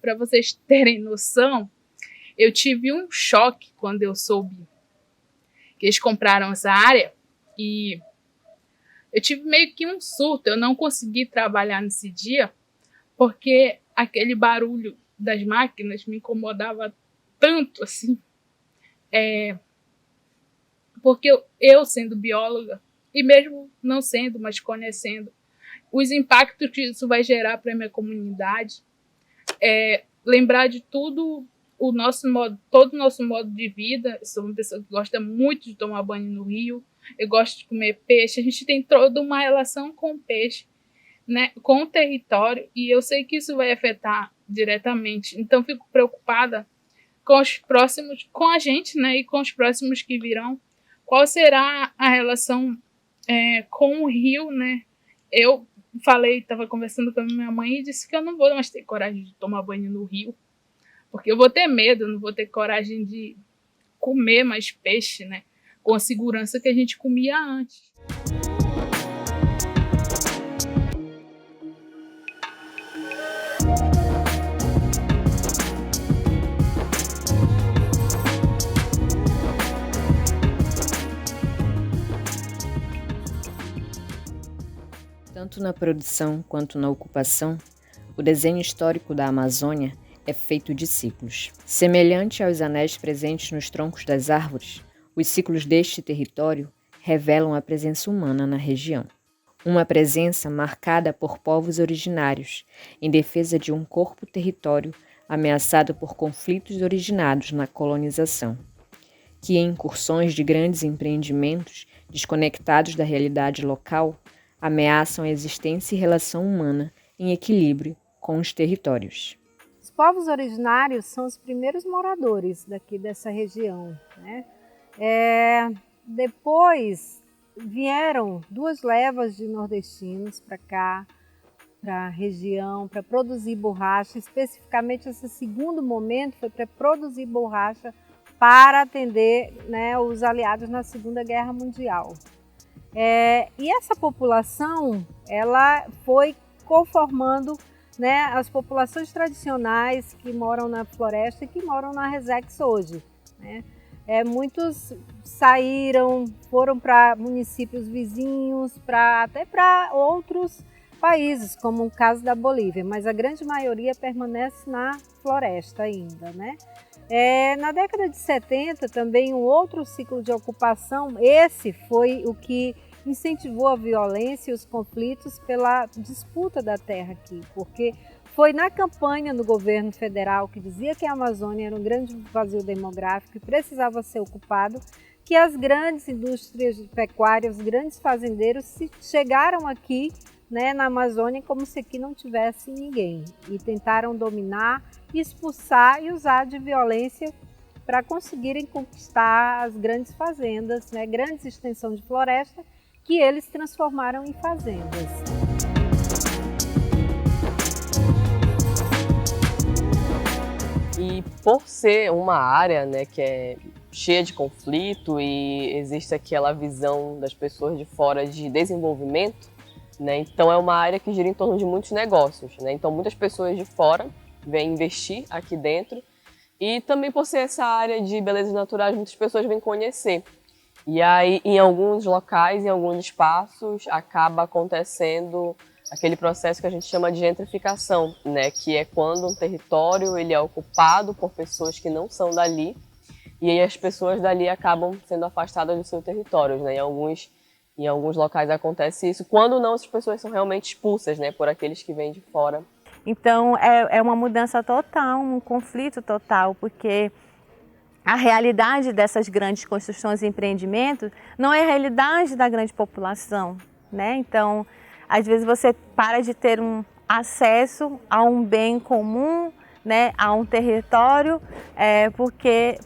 para vocês terem noção, eu tive um choque quando eu soube que eles compraram essa área e eu tive meio que um surto. Eu não consegui trabalhar nesse dia porque aquele barulho das máquinas me incomodava tanto, assim. Porque eu sendo bióloga, e mesmo não sendo, mas conhecendo, os impactos que isso vai gerar para a minha comunidade, lembrar de tudo todo o nosso modo de vida. Eu sou uma pessoa que gosta muito de tomar banho no rio, eu gosto de comer peixe, a gente tem toda uma relação com o peixe, né, com o território, e eu sei que isso vai afetar diretamente. Então fico preocupada com os próximos, com a gente, né, e com os próximos que virão. Qual será a relação com o rio, né? Eu estava conversando com a minha mãe e disse que eu não vou mais ter coragem de tomar banho no rio, porque eu vou ter medo, não vou ter coragem de comer mais peixe, né, com a segurança que a gente comia antes. Tanto na produção quanto na ocupação, o desenho histórico da Amazônia é feito de ciclos. Semelhante aos anéis presentes nos troncos das árvores, os ciclos deste território revelam a presença humana na região. Uma presença marcada por povos originários, em defesa de um corpo-território ameaçado por conflitos originados na colonização, que em incursões de grandes empreendimentos desconectados da realidade local, ameaçam a existência e relação humana em equilíbrio com os territórios. Os povos originários são os primeiros moradores daqui dessa região, né? Depois vieram 2 levas de nordestinos para cá, para a região, para produzir borracha. Especificamente, esse segundo momento foi para produzir borracha para atender, né, os aliados na Segunda Guerra Mundial. E essa população, ela foi conformando, né, as populações tradicionais que moram na floresta e que moram na Resex hoje, né? Muitos saíram, foram para municípios vizinhos, até para outros países, como o caso da Bolívia, mas a grande maioria permanece na floresta ainda, né? Na década de 70, também um outro ciclo de ocupação, esse foi o que incentivou a violência e os conflitos pela disputa da terra aqui, porque foi na campanha do governo federal, que dizia que a Amazônia era um grande vazio demográfico e precisava ser ocupado, que as grandes indústrias pecuárias, os grandes fazendeiros chegaram aqui, né, na Amazônia como se aqui não tivesse ninguém, e tentaram dominar, expulsar e usar de violência para conseguirem conquistar as grandes fazendas, né, grandes extensões de floresta, que eles transformaram em fazendas. E por ser uma área, né, que é cheia de conflito e existe aquela visão das pessoas de fora de desenvolvimento, né, então é uma área que gira em torno de muitos negócios, né, então muitas pessoas de fora vêm investir aqui dentro, e também por ser essa área de belezas naturais, muitas pessoas vêm conhecer. E aí, em alguns locais, em alguns espaços, acaba acontecendo aquele processo que a gente chama de gentrificação, né? Que é quando um território ele é ocupado por pessoas que não são dali, e aí as pessoas dali acabam sendo afastadas do seu território, né? Em alguns locais acontece isso, quando não, as pessoas são realmente expulsas, né? Por aqueles que vêm de fora. Então, é uma mudança total, um conflito total, porque a realidade dessas grandes construções e empreendimentos não é a realidade da grande população, né? Então, às vezes você para de ter um acesso a um bem comum, né, a um território,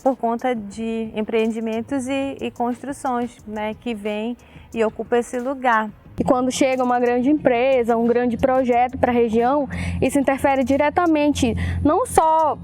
por conta de empreendimentos e construções, né, que vêm e ocupam esse lugar. E quando chega uma grande empresa, um grande projeto para a região, isso interfere diretamente, não só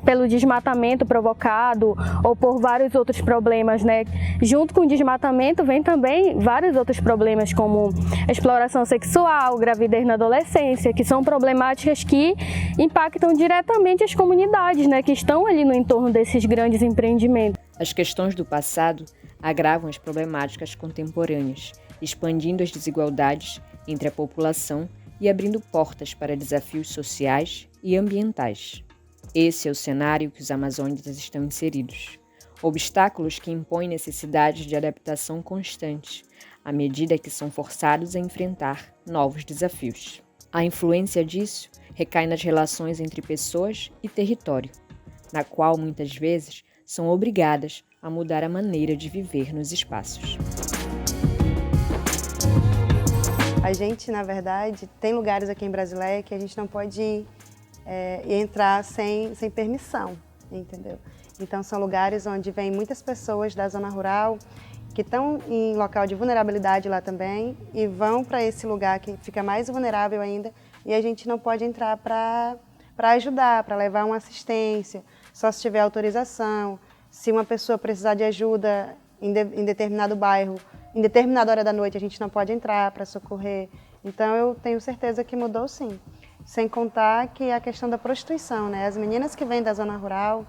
pelo desmatamento provocado ou por vários outros problemas, né? Junto com o desmatamento vem também vários outros problemas, como exploração sexual, gravidez na adolescência, que são problemáticas que impactam diretamente as comunidades, né, que estão ali no entorno desses grandes empreendimentos. As questões do passado agravam as problemáticas contemporâneas, expandindo as desigualdades entre a população e abrindo portas para desafios sociais e ambientais. Esse é o cenário que os amazônidas estão inseridos. Obstáculos que impõem necessidades de adaptação constante, à medida que são forçados a enfrentar novos desafios. A influência disso recai nas relações entre pessoas e território, na qual muitas vezes são obrigadas a mudar a maneira de viver nos espaços. A gente, na verdade, tem lugares aqui em Brasileia que a gente não pode ir e entrar sem permissão, entendeu? Então são lugares onde vêm muitas pessoas da zona rural que estão em local de vulnerabilidade lá também e vão para esse lugar que fica mais vulnerável ainda e a gente não pode entrar para ajudar, para levar uma assistência, só se tiver autorização. Se uma pessoa precisar de ajuda em determinado bairro, em determinada hora da noite, a gente não pode entrar para socorrer. Então eu tenho certeza que mudou sim. Sem contar que a questão da prostituição, né? As meninas que vêm da zona rural,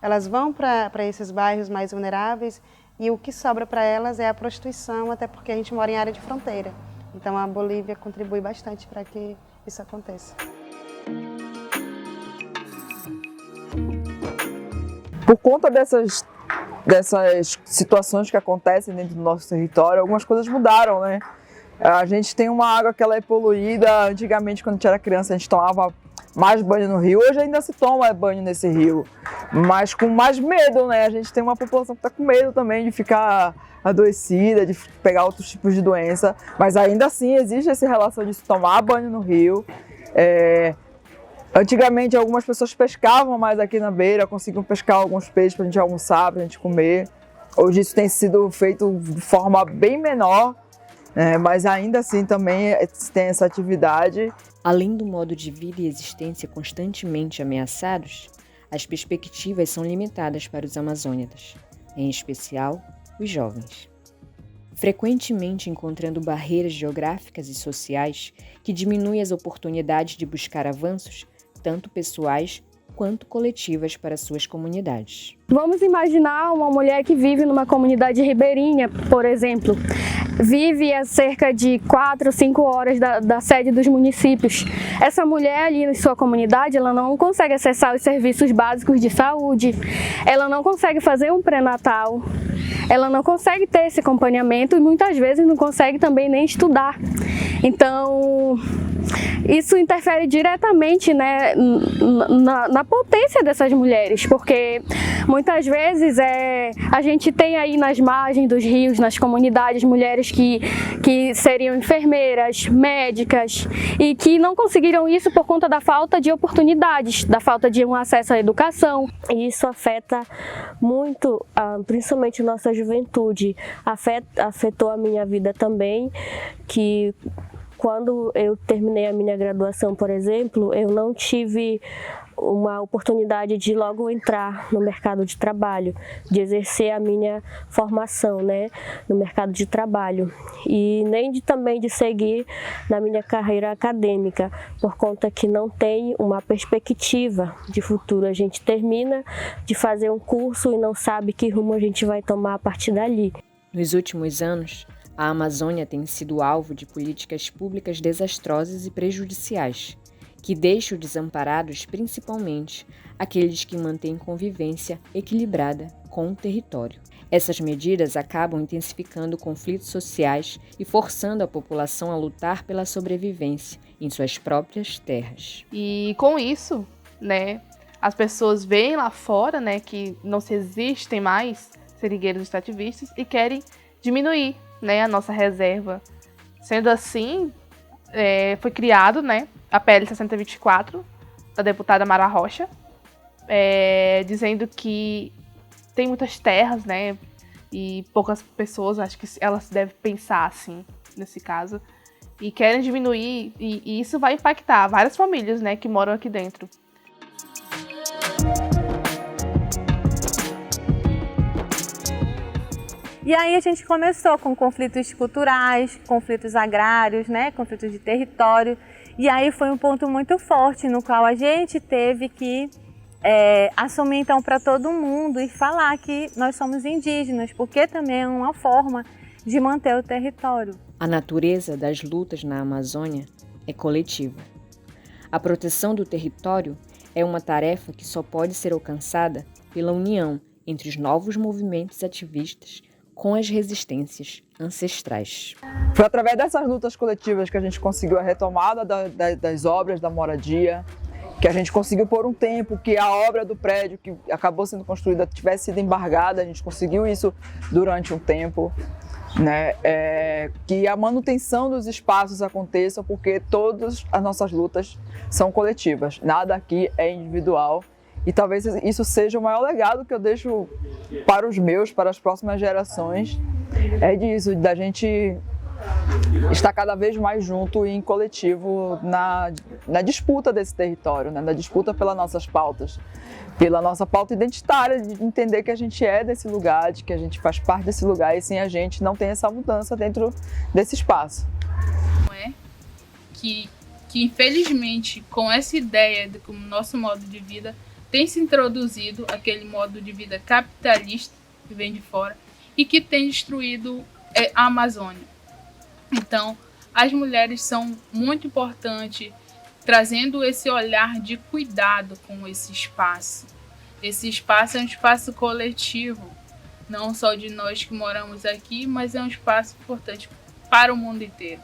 elas vão para esses bairros mais vulneráveis e o que sobra para elas é a prostituição, até porque a gente mora em área de fronteira. Então a Bolívia contribui bastante para que isso aconteça. Por conta dessas situações que acontecem dentro do nosso território, algumas coisas mudaram, né? A gente tem uma água que ela é poluída. Antigamente, quando a gente era criança, a gente tomava mais banho no rio. Hoje ainda se toma banho nesse rio, mas com mais medo, né? A gente tem uma população que está com medo também de ficar adoecida, de pegar outros tipos de doença, mas ainda assim existe essa relação de se tomar banho no rio. Antigamente, algumas pessoas pescavam mais aqui na beira, conseguiam pescar alguns peixes para a gente almoçar, para a gente comer. Hoje isso tem sido feito de forma bem menor, mas ainda assim também tem essa atividade. Além do modo de vida e existência constantemente ameaçados, as perspectivas são limitadas para os amazônidas, em especial os jovens. Frequentemente encontrando barreiras geográficas e sociais que diminuem as oportunidades de buscar avanços, tanto pessoais quanto coletivas para suas comunidades. Vamos imaginar uma mulher que vive numa comunidade ribeirinha, por exemplo. Vive a cerca de 4 ou 5 horas da sede dos municípios. Essa mulher ali em sua comunidade, ela não consegue acessar os serviços básicos de saúde, ela não consegue fazer um pré-natal, ela não consegue ter esse acompanhamento e muitas vezes não consegue também nem estudar. Então, isso interfere diretamente, né, na potência dessas mulheres, porque muitas vezes a gente tem aí nas margens dos rios, nas comunidades, mulheres que seriam enfermeiras, médicas e que não conseguiram isso por conta da falta de oportunidades, da falta de um acesso à educação. E isso afeta muito, principalmente nossa juventude, afetou a minha vida também, que quando eu terminei a minha graduação, por exemplo, eu não tive uma oportunidade de logo entrar no mercado de trabalho, de exercer a minha formação, né, no mercado de trabalho e nem também de seguir na minha carreira acadêmica, por conta que não tem uma perspectiva de futuro. A gente termina de fazer um curso e não sabe que rumo a gente vai tomar a partir dali. Nos últimos anos, a Amazônia tem sido alvo de políticas públicas desastrosas e prejudiciais, que deixam desamparados principalmente aqueles que mantêm convivência equilibrada com o território. Essas medidas acabam intensificando conflitos sociais e forçando a população a lutar pela sobrevivência em suas próprias terras. E com isso, né, as pessoas veem lá fora, né, que não se existem mais seringueiros extrativistas e querem diminuir, né, a nossa reserva. Sendo assim, foi criado, né, a PL 6024 da deputada Mara Rocha, dizendo que tem muitas terras, né, e poucas pessoas, acho que elas devem pensar assim, nesse caso, e querem diminuir, e isso vai impactar várias famílias, né, que moram aqui dentro. E aí a gente começou com conflitos culturais, conflitos agrários, né, conflitos de território. E aí foi um ponto muito forte no qual a gente teve que assumir então para todo mundo e falar que nós somos indígenas, porque também é uma forma de manter o território. A natureza das lutas na Amazônia é coletiva. A proteção do território é uma tarefa que só pode ser alcançada pela união entre os novos movimentos ativistas com as resistências ancestrais. Foi através dessas lutas coletivas que a gente conseguiu a retomada das obras da moradia, que a gente conseguiu por um tempo que a obra do prédio que acabou sendo construída tivesse sido embargada, a gente conseguiu isso durante um tempo, né? Que a manutenção dos espaços aconteça, porque todas as nossas lutas são coletivas, nada aqui é individual. E talvez isso seja o maior legado que eu deixo para os meus, para as próximas gerações, é disso, da gente estar cada vez mais junto e em coletivo na disputa desse território, né? Na disputa pelas nossas pautas, pela nossa pauta identitária, de entender que a gente é desse lugar, de que a gente faz parte desse lugar e sem a gente não tem essa mudança dentro desse espaço. Não é que infelizmente com essa ideia de como nosso modo de vida tem se introduzido aquele modo de vida capitalista que vem de fora e que tem destruído a Amazônia. Então, as mulheres são muito importantes, trazendo esse olhar de cuidado com esse espaço. Esse espaço é um espaço coletivo, não só de nós que moramos aqui, mas é um espaço importante para o mundo inteiro.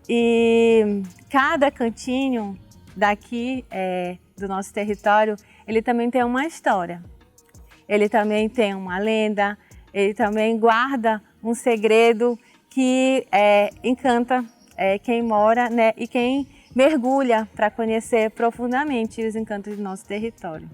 E cada cantinho daqui do nosso território, ele também tem uma história. Ele também tem uma lenda, ele também guarda um segredo que encanta quem mora, né, e quem mergulha para conhecer profundamente os encantos do nosso território.